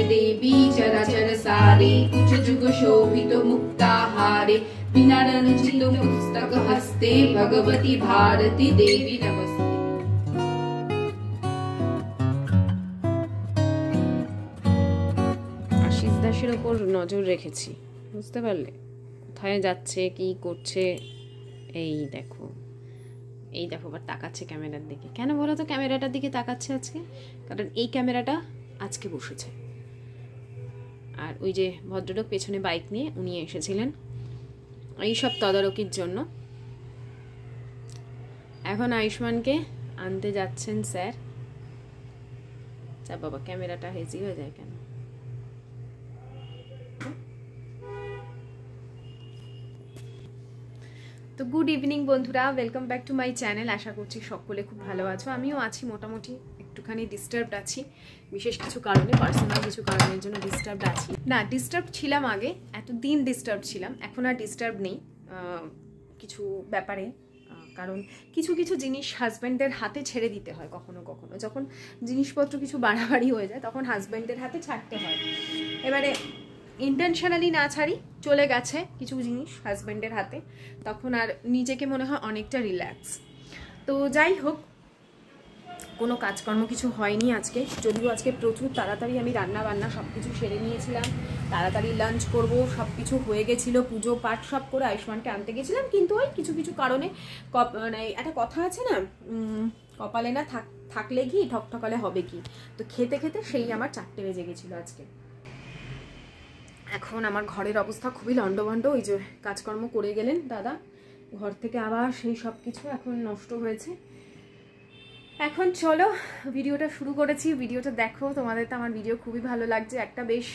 देवी चराचर सारे कुचजुग शोभित मुक्ताहारे विनारंजित पुस्तक हस्ते भगवती भारती देवी नमस्ते। আশিস দাসের উপর নজর রেখেছি, বুঝতে পারলে কোথায় যাচ্ছে কি করছে। এই দেখো আবার তাকাচ্ছে ক্যামেরার দিকে। কেন বলো তো ক্যামেরাটার দিকে তাকাচ্ছে আজকে? কারণ এই ক্যামেরাটা আজকে বসেছে। আর ওই যে ভদ্রলোক পেছনে বাইক নিয়ে উনি এসেছিলেন এই সব তদারকির জন্য। এখন আয়ুষ্মানকে আনতে যাচ্ছেন স্যার। যা বাবা, ক্যামেরাটা হেজি হয়ে যায় কেন? তো গুড ইভিনিং বন্ধুরা, welcome back to my channel. আশা করছি সকলে খুব ভালো আছো। আমিও আছি, মোটামুটি একটুখানি ডিস্টার্বড আছি, বিশেষ কিছু কারণে, পার্সোনাল কিছু কারণের জন্য ডিস্টার্বড আছি। না, ডিস্টার্ব ছিলাম আগে, এতদিন ডিস্টার্ব ছিলাম, এখন আর ডিস্টার্ব নেই কিছু ব্যাপারে। কারণ কিছু কিছু জিনিস হাজব্যান্ডের হাতে ছেড়ে দিতে হয় কখনো কখনো। যখন জিনিসপত্র কিছু বাড়াবাড়ি হয়ে যায় তখন হাজব্যান্ডের হাতে ছাড়তে হয়। এবারে ইন্টেনশনালি না ছাড়ি, চলে গেছে কিছু জিনিস হাজব্যান্ডের হাতে, তখন আর নিজেকে মনে হয় অনেকটা রিল্যাক্স। তো যাই হোক, কোনো কাজকর্ম কিছু হয়নি আজকে, যদিও আজকে প্রচুর তাড়াতাড়ি আমি রান্না বান্না সব কিছু সেরে নিয়েছিলাম, তাড়াতাড়ি লাঞ্চ করব সব কিছু হয়ে গেছিলো, পুজো পাঠ সব করে আয়ুষ্মানকে আনতে গেছিলাম। কিন্তু ওই কিছু কিছু কারণে মানে একটা কথা আছে না, কপালে না থাকলে কি ঠকঠকালে হবে কি, তো খেতে খেতে সেই আমার 4টে বেজে গেছিলো আজকে। এখন আমার ঘরের অবস্থা খুবই লন্ডভন্ড। ওই যে কাজকর্ম করে গেলেন দাদা, ঘর থেকে আবার সেই সব কিছু এখন নষ্ট হয়েছে। এখন চলো ভিডিওটা শুরু করেছি, ভিডিওটা দেখো। তোমাদের তো আমার ভিডিও খুবই ভালো লাগছে। একটা বেশ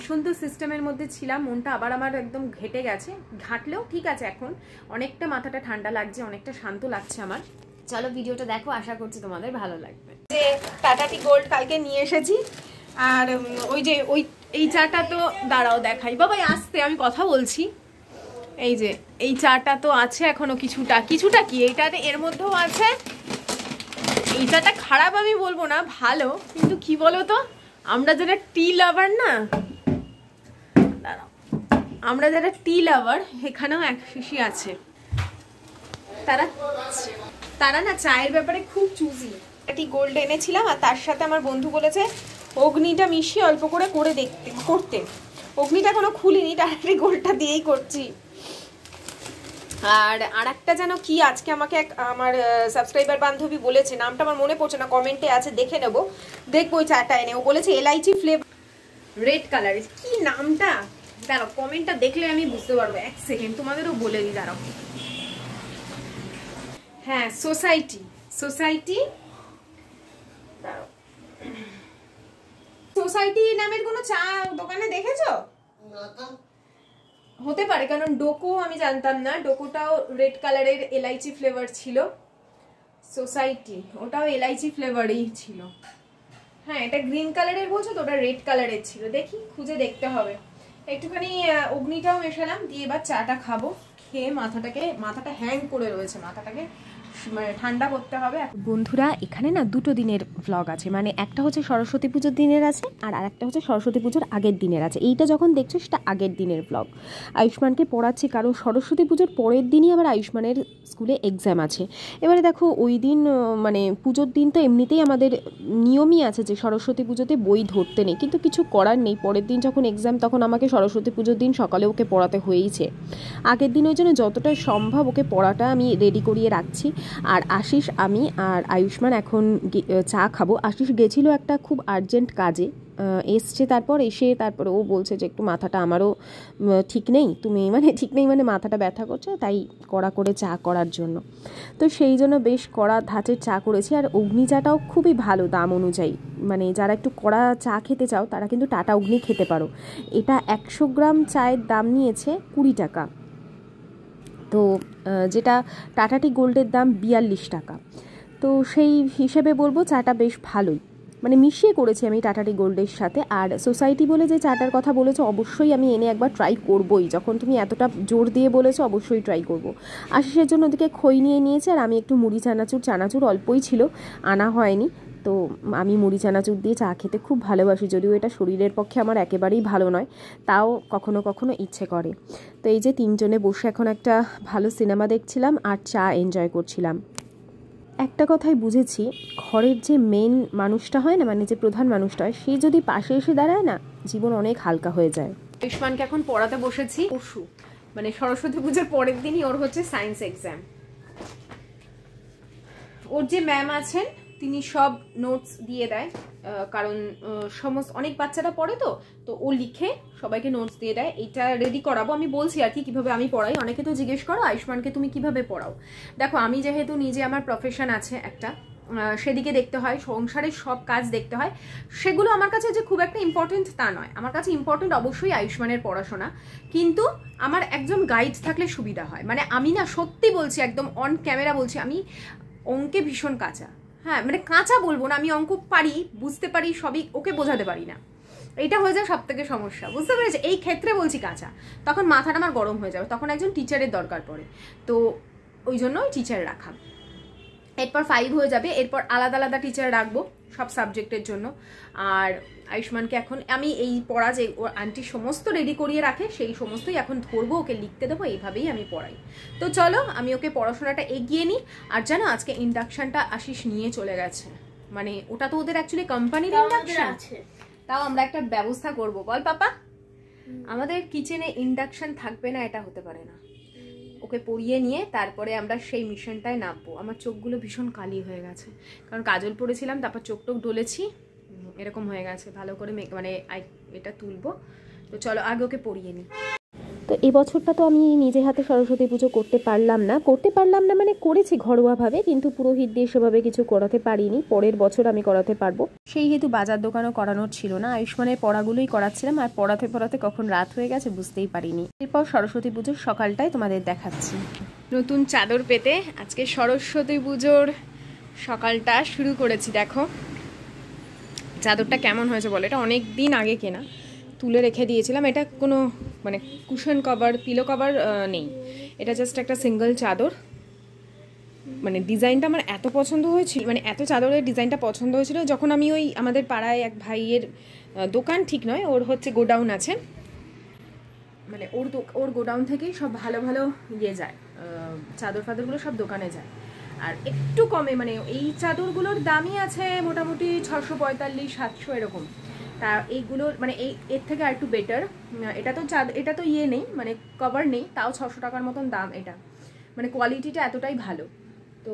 সুন্দর সিস্টেমের মধ্যে ছিলাম, মনটা আবার আমার একদম ঘেটে গেছে। ঘাটলেও ঠিক আছে, এখন অনেকটা মাথাটা ঠান্ডা লাগছে, অনেকটা শান্ত লাগছে আমার। চলো ভিডিওটা দেখো, আশা করছি তোমাদের ভালো লাগবে। যে টাটা টি গোল্ড কালকে নিয়ে এসেছি, আর ওই যে এই চাটা তো দাঁড়াও দেখাই বাবা, আসতে আমি কথা বলছি। এই যে এই চাটা তো আছে এখনো কিছুটা কি এইটাতে, এর মধ্যেও আছে। এই চাটা খারাপ আমি বলবো না, ভালো, কিন্তু কি বলো তো, আমরা যারা টি লাভার না, দাঁড়াও, আমরা যারা টি লাভার, এখানেও এক শিশি আছে, তারা না চায়ের ব্যাপারে খুব চুজি। টি গোল্ড এনেছিলাম, আর তার সাথে আমার বন্ধু বলেছে অগ্নিটা মিশিয়ে অল্প করে করতে। অগ্নিটা এখনো খুলিনি, টাটাটি গোল্ডটা দিয়েই করছি। আর একটা যেন কি আজকে আমাকে আমার সাবস্ক্রাইবার বান্ধবী বলেছে, নামটা আমার মনে পড়ছে না, কমেন্টে আছে, দেখে নেবো, দেখবো ওই চাটা এনে। ও বলেছে এলাইচি ফ্লেভার রেড কালারের, কি নামটা দাঁড়াও, কমেন্টটা দেখলে আমি বুঝতে পারবো। এক সেকেন্ড তোমাদেরও বলে দিই, দাঁড়াও। হ্যাঁ, সোসাইটি দাঁড়াও, সোসাইটি নামের কোনো চা দোকানে দেখেছো? হতে পারে, কারণ ডোকো আমি জানতাম না, ডোকোটাও রেড কালারের এলাইচি ফ্লেভার ছিল। সোসাইটি ওটাও এলাইচি ফ্লেভারই ছিল। হ্যাঁ, এটা গ্রিন কালারের বলছো তো, ওটা রেড কালারের ছিল। দেখি, খুঁজে দেখতে হবে। একটুখানি অগ্নিটাও মেশালাম, দিয়ে এবার চাটা খাবো। খেয়ে মাথাটা হ্যাং করে রয়েছে, মাথাটাকে মানে ঠান্ডা করতে হবে। বন্ধুরা, এখানে না 2টো দিনের ভ্লগ আছে, মানে একটা হচ্ছে সরস্বতী পুজোর দিনের আছে, আর আরেকটা হচ্ছে সরস্বতী পুজোর আগের দিনের আছে। এইটা যখন দেখছো সেটা আগের দিনের ভ্লগ। আয়ুষ্মানকে পড়াচ্ছি, কারণ সরস্বতী পুজোর পরের দিনই আবার আয়ুষ্মানের স্কুলে এক্সাম আছে। এবারে দেখো, ওই দিন মানে পুজোর দিন তো এমনিতেই আমাদের নিয়মই আছে যে সরস্বতী পুজোতে বই ধরতে নেই, কিন্তু কিছু করার নেই। পরের দিন যখন এক্সাম, তখন আমাকে সরস্বতী পুজোর দিন সকালে ওকে পড়াতে হয়েইছে। আগের দিন ওই জন্য যতটা সম্ভব ওকে পড়াটা আমি রেডি করিয়ে রাখছি। আর আশিস, আমি আর আয়ুষ্মান এখন চা খাবো। আশিস গেছিলো একটা খুব আর্জেন্ট কাজে, এসছে, তারপরে ও বলছে যে একটু মাথাটা আমারও ঠিক নেই, ঠিক নেই মানে মাথাটা ব্যথা করছে, তাই কড়া করে চা করার জন্য। তো সেই জন্য বেশ কড়া ধাঁচের চা করেছি। আর অগ্নি চাটাও খুবই ভালো দাম অনুযায়ী, মানে যারা একটু কড়া চা খেতে চাও তারা কিন্তু টাটা অগ্নি খেতে পারো। এটা 100 গ্রাম চায়ের দাম নিয়েছে 20 টাকা। তো যেটা টাটা টি গোল্ডের দাম 42 টাকা। তো সেই হিসেবে বলবো চাটা বেশ ভালোই, মানে মিশিয়ে করেছি আমি টাটা টি গোল্ডের সাথে। আর সোসাইটি বলে যে চাটার কথা বলেছো, অবশ্যই আমি এনে একবার ট্রাই করবোই। যখন তুমি এতটা জোর দিয়ে বলেছো, অবশ্যই ট্রাই করব। আশিসের জন্য ওদিকে খই নিয়ে নিয়েছে, আর আমি একটু মুড়ি চানাচুর অল্পই ছিল, আনা হয়নি, তো তো আমি মুড়ি চানাচুর দিয়ে চা খেতে খুব ভালোবাসি, যদিও এটা শরীরের পক্ষে আমার একেবারেই ভালো নয়, তাও কখনো কখনো ইচ্ছে করে। তো এই যে তিনজনে বসে এখন একটা ভালো সিনেমা দেখছিলাম আর চা এনজয় করছিলাম। একটা কথাই বুঝেছি, ঘরের যে মেন মানুষটা হয় না, মানে যে প্রধান মানুষটা হয়, সে যদি পাশে এসে দাঁড়ায় না, জীবন অনেক হালকা হয়ে যায়। আয়ুষ্মানকে এখন পড়াতে বসেছি পরশু, মানে সরস্বতী পুজোর পরের দিনই ওর হচ্ছে সায়েন্স এক্সাম। ওর যে ম্যাম আছেন তিনি সব নোটস দিয়ে দেয়, কারণ সমস্ত অনেক বাচ্চারা পড়ে তো ও লিখে সবাইকে নোটস দিয়ে দেয়। এটা রেডি করাবো, আমি বলছি আর কি কিভাবে আমি পড়াই। অনেকে তো জিজ্ঞেস করো আয়ুষ্মানকে তুমি কিভাবে পড়াও। দেখো আমি যেহেতু নিজে, আমার প্রফেশন আছে একটা, সেদিকে দেখতে হয়, সংসারের সব কাজ দেখতে হয়, সেগুলো আমার কাছে যে খুব একটা ইম্পর্টেন্ট তা নয়। আমার কাছে ইম্পর্টেন্ট অবশ্যই আয়ুষ্মানের পড়াশোনা, কিন্তু আমার একজন গাইড থাকলে সুবিধা হয়। মানে আমি না সত্যি বলছি, একদম অন ক্যামেরা বলছি, আমি অঙ্কে ভীষণ কাঁচা। হ্যাঁ মানে কাঁচা বলবো না, আমি অঙ্ক পারি, বুঝতে পারি সবই, ওকে বোঝাতে পারি না। এইটা হয়ে যায় সব থেকে সমস্যা, বুঝতে পেরেছি? এই ক্ষেত্রে বলছি কাঁচা, তখন মাথাটা আমার গরম হয়ে যাবে, তখন একজন টিচারের দরকার পড়ে। তো ওই জন্য টিচার রাখা। এরপর 5 হয়ে যাবে, এরপর আলাদা আলাদা টিচার রাখবো সব সাবজেক্টের জন্য। আর আয়ুষ্মানকে এখন আমি এই পড়া যে ওর আন্টি সমস্ত রেডি করিয়ে রাখে, সেই সমস্তই এখন ধরবো, ওকে লিখতে দেবো, এইভাবেই আমি পড়াই। তো চলো আমি ওকে পড়াশোনাটা এগিয়ে নিই। আর জানো আজকে ইন্ডাকশনটা আশিস নিয়ে চলে গেছে, মানে ওটা তো ওদের অ্যাকচুয়ালি কোম্পানির ইন্ডাকশন আছে, তাও আমরা একটা ব্যবস্থা করব। বল পাপা, আমাদের কিচেনে ইন্ডাকশন থাকবে না এটা হতে পারে না। ওকে পরিয়ে নিয়ে তারপরে আমরা সেই মিশনটায় নামবো। আমার চোখগুলো ভীষণ কালি হয়ে গেছে, কারণ কাজল পরেছিলাম, তারপর চোখ টোক ডলেছি, এরকম হয়ে গেছে। ভালো করে মানে এটা তুলবো। তো চলো আগে ওকে পরিয়ে নিই। তো এই বছরটা তো আমি নিজে হাতে সরস্বতী পুজো করতে পারলাম না মানে করেছি ঘরোয়াভাবে, কিন্তু পুরোহিত দিয়ে সেভাবে কিছু করাতে পারিনি। পরের বছর আমি করাতে পারবো, সেই হেতু বাজার দোকানও করানোর ছিল না। আয়ুষ্মানের পড়াগুলোই করাচ্ছিলাম, আর পড়াতে পড়াতে কখন রাত হয়ে গেছে বুঝতেই পারিনি। এরপর সরস্বতী পুজোর সকালটাই তোমাদের দেখাচ্ছি। নতুন চাদর পেতে আজকে সরস্বতী পুজোর সকালটা শুরু করেছি। দেখো চাদরটা কেমন হয়েছে বলো। এটা অনেক দিন আগে কেনা, তুলে রেখে দিয়েছিলাম। এটা কোনো মানে কুশন কভার, পিলো কভার নেই, এটা জাস্ট একটা সিঙ্গেল চাদর। মানে ডিজাইনটা আমার এত পছন্দ হয়েছিল, মানে এত চাদরের ডিজাইনটা পছন্দ হয়েছিল, যখন আমি ওই আমাদের পাড়ায় এক ভাইয়ের দোকান, ঠিক নয়, ওর হচ্ছে গোডাউন আছে, মানে ওর গোডাউন থেকেই সব ভালো ভালো ইয়ে যায়, চাদর ফাদরগুলো সব দোকানে যায়। আর একটু কমে, মানে এই চাদরগুলোর দামই আছে মোটামুটি 645-700 এরকম। তা এইগুলোর মানে এর থেকে আর একটু বেটার। এটা তো ইয়ে নেই, মানে কভার নেই, তাও 600 টাকার মতন দাম। এটা মানে কোয়ালিটিটা এতটাই ভালো। তো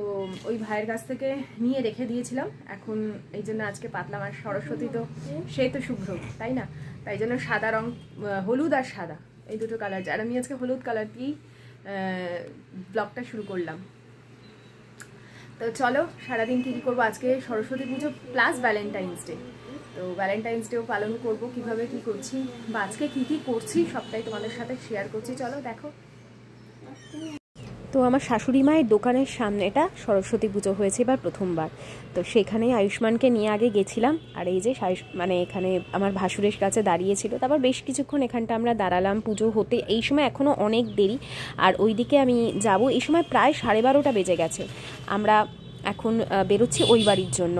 ওই ভাইয়ের কাছ থেকে নিয়ে রেখে দিয়েছিলাম, এখন এই জন্য আজকে পাতলাম। আর সরস্বতী তো সে তো শুভ্র, তাই না? তাই জন্য সাদা রং, হলুদ আর সাদা, এই দুটো কালার। আর আমি আজকে হলুদ কালার দিয়েই ব্লগটা শুরু করলাম। তো চলো সারাদিন কী কী করবো। আজকে সরস্বতী পুজো প্লাস ভ্যালেন্টাইন্স ডে, তো ভ্যালেন্টাইন্স ডেও পালন করব। কিভাবে কি করছি বা আজকে কী কী করছি সবটাই তোমাদের সাথে শেয়ার করছি, চলো দেখো। তো আমার শাশুড়ি মায়ের দোকানের সামনে এটা সরস্বতী পুজো হয়েছে এবার প্রথমবার, তো সেখানেই আয়ুষ্মানকে নিয়ে আগে গেছিলাম। আর এই যে মানে এখানে আমার ভাসুরের কাছে দাঁড়িয়েছিল, তারপর বেশ কিছুক্ষণ এখানটা আমরা দাঁড়ালাম পুজো হতে। এই সময় এখনও অনেক দেরি, আর ওইদিকে আমি যাব, এই সময় প্রায় 12:30 বেজে গেছে। আমরা এখন বেরোচ্ছি ওই বাড়ির জন্য।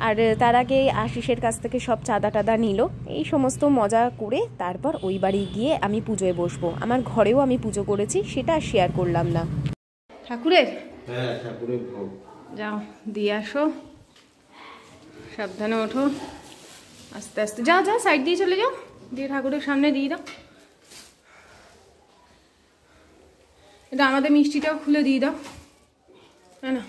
আর তার আগে আশিসের কাছ থেকে সব চাঁদা টাদা নিল, এই সমস্ত মজা করে তারপর ওই বাড়ি গিয়ে আমি পুজোয় বসবো। আমার ঘরেও আমি পুজো করেছি, সেটা শেয়ার করলাম না। ঠাকুরের, হ্যাঁ ঠাকুরের ভোগ যাও দিয়ে আসো, সাবধানে ওঠো, আস্তে আস্তে যাও, যাও সাইড দিয়ে চলে যাও, দিয়ে ঠাকুরের সামনে দিয়ে দাও। এটা আমাদের মিষ্টিটাও খুলে দিয়ে দাও, হ্যাঁ না?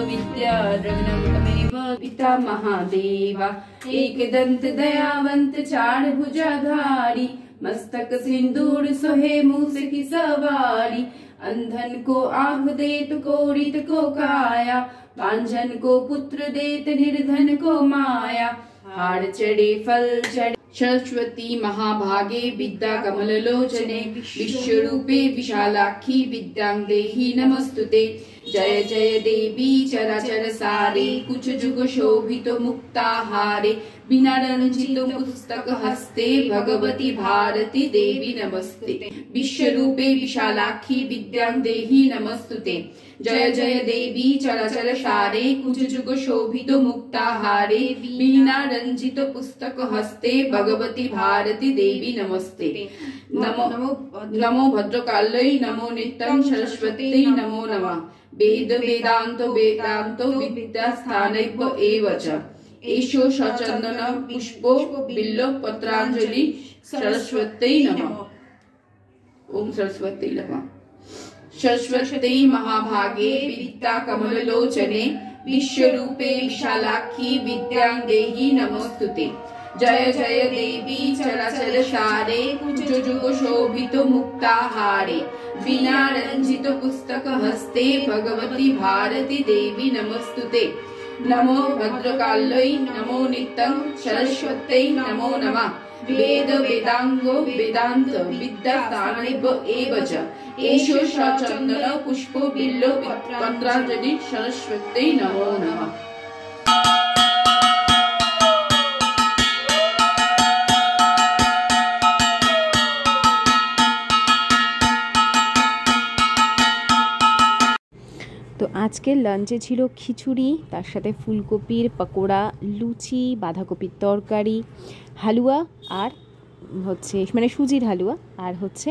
विद्याद्रविणमतमेव पिता महादेव एकदंत दयावंत चार भुजाधारी मस्तक सिंदूर सोहे मूस की सवारी अंधन को आँख देत कोरित को काया बांझन को पुत्र देत निर्धन को माया हार चढ़े फल चढ़े सरस्वती महाभागे विद्या कमल लोचने विश्वरूपे विशालाक्षी विद्यां देहि नमस्तुते जय जय देवी चराचर सारे कुछ जुग शोभित मुक्ताहारे बिना रंजित पुस्तक हस्ते भगवती भारती देवी नमस्ते विश्वरूपे विशालाक्षी विद्यां देहि नमस्तुते जय जय देवी चराचर सारे कुछ जुग शोभित मुक्ताहारे बिना रंजित पुस्तक हस्ते भगवती भारती देवी नमस्ते नमो नमो भद्रकाल्यै नमो नित्यं सरस्वत्यै नमो नमः वेद वेदांत वेदांत विद्या स्थानैव एव च एषो सचन्दन पुष्पो बिल्लो पत्राञ्जलि सरस्वत्यै नमः ओम सरस्वत्यै नमः सरस्वती महाभागे विद्या कमललोचने विश्वरूपे विशालाक्षी विद्यां देहि नमस्तुते जय जय देवी चराचर सारे कुछ जुग शोभित मुक्ताहारे बिना रंजित पुस्तक हस्ते भगवती भारती देवी नमस्तुते नमो भद्रकाल्यै नमो नित्यं सरस्वत्यै नमो नमः वेद वेदांगो वेदांत विद्या स्थानैव एव च एषो सचन्दन पुष्पो बिल्लो पत्राञ्जलि सरस्वत्यै नमो नमः তো আজকের লাঞ্চে ছিল খিচুড়ি, তার সাথে ফুলকপির পকোড়া, লুচি, বাঁধাকপির তরকারি, হালুয়া আর হচ্ছে মানে সুজির হালুয়া আর হচ্ছে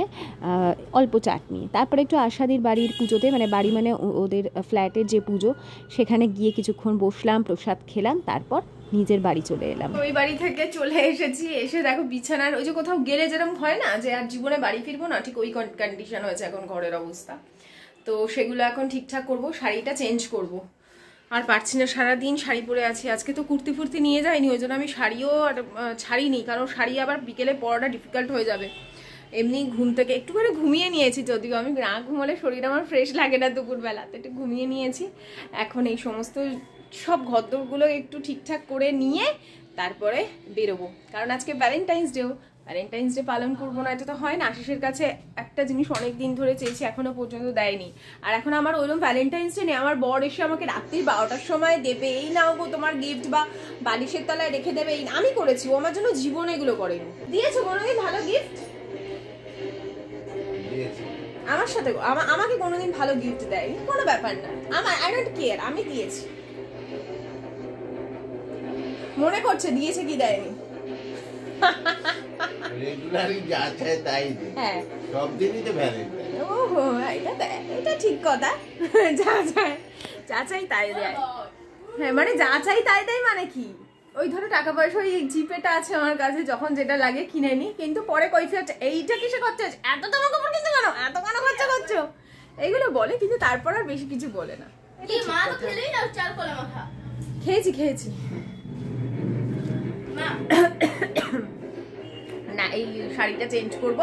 অল্প চাটনি। তারপরে একটু আশাদির বাড়ির পুজোতে মানে বাড়ি মানে ওদের ফ্ল্যাটের যে পুজো সেখানে গিয়ে কিছুক্ষণ বসলাম, প্রসাদ খেলাম, তারপর নিজের বাড়ি চলে এলাম। ওই বাড়ি থেকে চলে এসেছি, এসে দেখো বিছানার ওই যে কোথাও গেলে যেরকম হয় না যে আর জীবনে বাড়ি ফিরবো না, ঠিক ওই কন্ডিশন হয়েছে এখন ঘরের অবস্থা। তো সেগুলো এখন ঠিকঠাক করবো, শাড়িটা চেঞ্জ করব। আর পারছি না, সারাদিন শাড়ি পরে আছি। আজকে তো কুর্তি ফুর্তি নিয়ে যাইনি, ওই জন্য আমি শাড়িও ছাড়িনি, কারণ শাড়ি আবার বিকেলে পরাটা ডিফিকাল্ট হয়ে যাবে। এমনি ঘুম থেকে একটুখানি ঘুমিয়ে নিয়েছি, যদিও আমি না ঘুমালে শরীর আমার ফ্রেশ লাগে না দুপুরবেলাতে, একটু ঘুমিয়ে নিয়েছি। এখন এই সমস্ত সব ঘরদোরগুলো একটু ঠিকঠাক করে নিয়ে তারপরে বেরোবো, কারণ আজকে ভ্যালেন্টাইন্স ডেও। ভ্যালেন্টাইন্স ডে পালন করবো না এটা তো হয় না। আশিসের কাছে একটা জিনিস অনেক দিন ধরে চেয়েছি, এখনো পর্যন্ত দেয়নি। আর এখন আমার ওইরকম ভ্যালেন্টাইন্স ডে নেই, আমার বর এসে আমাকে রাত্রি 12টার সময় দেবে, এই নাও গো তোমার গিফট, বা বালিশের তলায় রেখে দেবে। এই আমি করেছি, ও আমার জন্য জীবনে এগুলো করেনি। দিয়েছো কোনোদিন ভালো গিফট? আমার সাথে আমাকে কোনোদিন ভালো গিফট দেয়নি, কোনো ব্যাপার না, আমার আই ডোন্ট কেয়ার, আমি দিয়েছি। মনে করছে দিয়েছে কি দেয়নি। রেগুলারই যা চায় তাই দেয়। হ্যাঁ, সব দিনই তো ভ্যালেন্টাইন। ওহো, এটা ঠিক কথা, যা চাই তাই দেয়। হ্যাঁ, মানে যা চাই তাই দেয় মানে কি, ওই ধরো টাকা পয়সা ওই জিপেটা আছে আমার কাছে, যখন যেটা লাগে কিনে নি, কিন্তু পরে কৈফিয়ত এইটা কিসে খরচা হচ্ছে, এত তোমার কাপড় কিনতে কেন, এত কেন খরচা করছো, এইগুলো বলে, কিন্তু তারপর আর বেশি কিছু বলে না। খেয়েছি না, এই শাড়িটা চেঞ্জ করবো।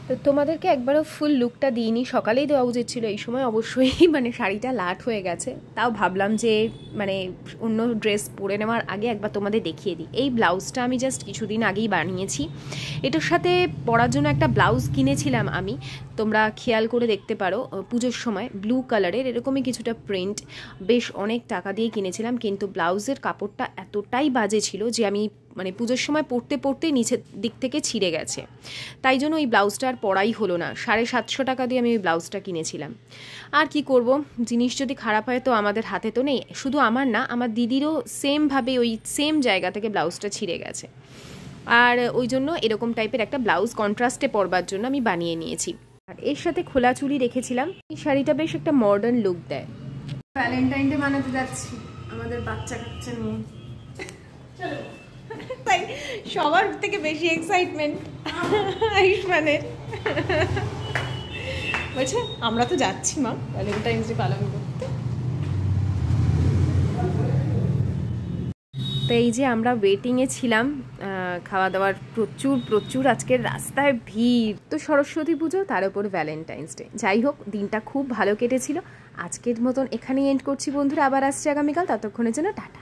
তো তোমাদেরকে একবারও ফুল লুকটা দিইনি, সকালেই দেওয়া উচিত ছিল এই সময়, অবশ্যই মানে শাড়িটা লাট হয়ে গেছে। তাও ভাবলাম যে মানে অন্য ড্রেস পরে নেওয়ার আগে একবার তোমাদের দেখিয়ে দিই। এই ব্লাউজটা আমি জাস্ট কিছুদিন আগেই বানিয়েছি। এটার সাথে পরার জন্য একটা ব্লাউজ কিনেছিলাম আমি, তোমরা খেয়াল করে দেখতে পারো, পুজোর সময় ব্লু কালারের এরকমই কিছুটা প্রিন্ট, বেশ অনেক টাকা দিয়ে কিনেছিলাম, কিন্তু ব্লাউজের কাপড়টা এতটাই বাজে ছিল যে আমি মানে পুজোর সময় পরতেই নিচের দিক থেকে ছিঁড়ে গেছে। তাই জন্য ওই ব্লাউজটা আর পরাই হলো না। 750 টাকা দিয়ে আমি ওই ব্লাউজটা কিনেছিলাম। আর কি করব, জিনিস যদি খারাপ হয় তো আমাদের হাতে তো নেই। শুধু আমার না, আমার দিদিরও সেমভাবে ওই সেম জায়গা থেকে ব্লাউজটা ছিঁড়ে গেছে। আর ওই জন্য এরকম টাইপের একটা ব্লাউজ কন্ট্রাস্টে পরবার জন্য আমি বানিয়ে নিয়েছি। আর এর সাথে খোলা চুড়ি রেখেছিলাম। এই শাড়িটা বেশ একটা মডার্ন লুক দেয়। ভ্যালেন্টাইন ডে মানাতে যাচ্ছি আমাদের বাচ্চা কাচ্চা নিয়ে, তাই সবার থেকে বেশি এক্সাইটমেন্ট আয়ুষ্মানের। বলছে আমরা তো যাচ্ছি মা ভ্যালেন্টাইন্স ডে পালন করতে। তো এই যে আমরা ওয়েটিংয়ে ছিলাম, খাওয়া দাওয়ার প্রচুর আজকের রাস্তায় ভিড়। তো সরস্বতী পুজো, তার উপর ভ্যালেন্টাইন্স ডে। যাই হোক, দিনটা খুব ভালো কেটেছিল। আজকের মতন এখানেই এন্ড করছি বন্ধুরা, আবার আসছি আগামীকাল। ততক্ষণের জন্য টাটা।